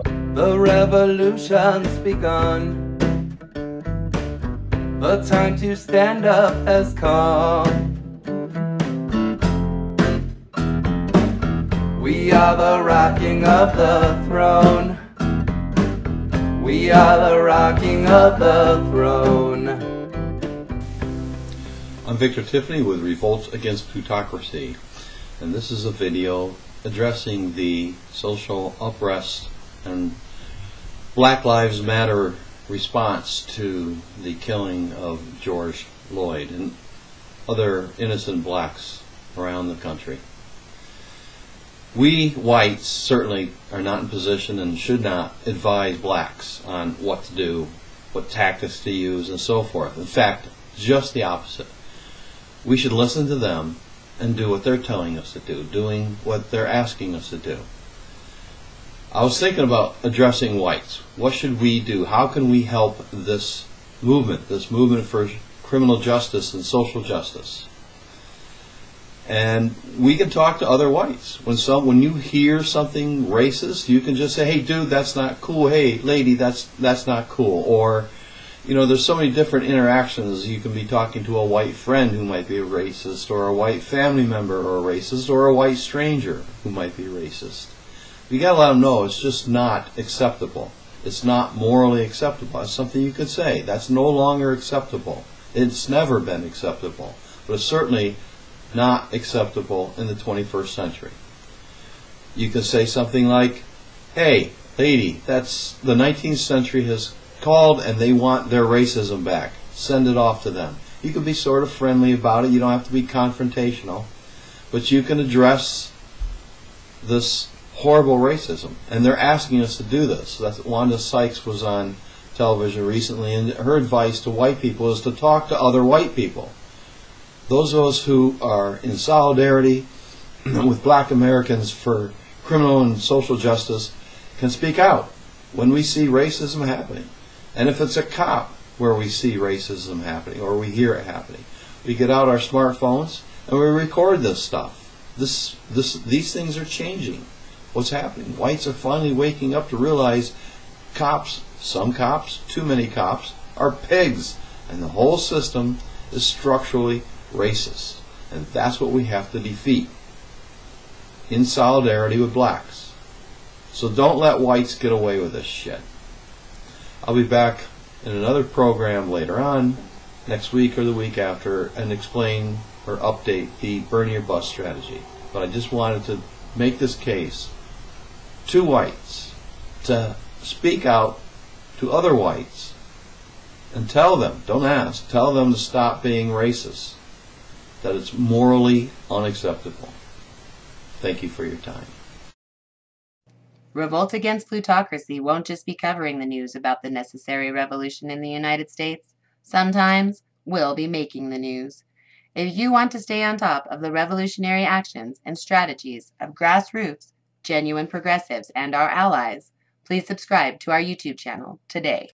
The revolution's begun. The time to stand up has come. We are the rocking of the throne. We are the rocking of the throne. I'm Victor Tiffany with Revolt Against Plutocracy, and this is a video addressing the social unrest and Black Lives Matter response to the killing of George Floyd and other innocent blacks around the country. We whites certainly are not in position and should not advise blacks on what to do, what tactics to use, and so forth. In fact, just the opposite. We should listen to them and do what they're telling us to do, doing what they're asking us to do. I was thinking about addressing whites. What should we do? How can we help this movement for criminal justice and social justice? And we can talk to other whites. When you hear something racist, you can just say, "Hey, dude, that's not cool. Hey, lady, that's not cool." Or, there's so many different interactions. You can be talking to a white friend who might be a racist, or a white family member or a racist, or a white stranger who might be racist. You gotta let them know it's just not acceptable. It's not morally acceptable. It's something you could say. That's no longer acceptable. It's never been acceptable. But it's certainly not acceptable in the 21st century. You can say something like, "Hey, lady, that's the 19th century has called and they want their racism back. Send it off to them." You can be sort of friendly about it. You don't have to be confrontational. But you can address this horrible racism. And they're asking us to do this. That's Wanda Sykes was on television recently, and her advice to white people is to talk to other white people. Those of us who are in solidarity with black Americans for criminal and social justice can speak out when we see racism happening. And if it's a cop where we see racism happening or we hear it happening, we get out our smartphones and we record this stuff. These things are changing. What's happening? Whites are finally waking up to realize cops, some cops, too many cops, are pigs. And the whole system is structurally racist. And that's what we have to defeat in solidarity with blacks. So don't let whites get away with this shit. I'll be back in another program later on, next week or the week after, and explain or update the burn your bus strategy. But I just wanted to make this case to whites to speak out to other whites and tell them, don't ask, tell them to stop being racist, that it's morally unacceptable. Thank you for your time. Revolt Against Plutocracy won't just be covering the news about the necessary revolution in the United States. Sometimes we'll be making the news. If you want to stay on top of the revolutionary actions and strategies of grassroots, genuine progressives, and our allies, please subscribe to our YouTube channel today.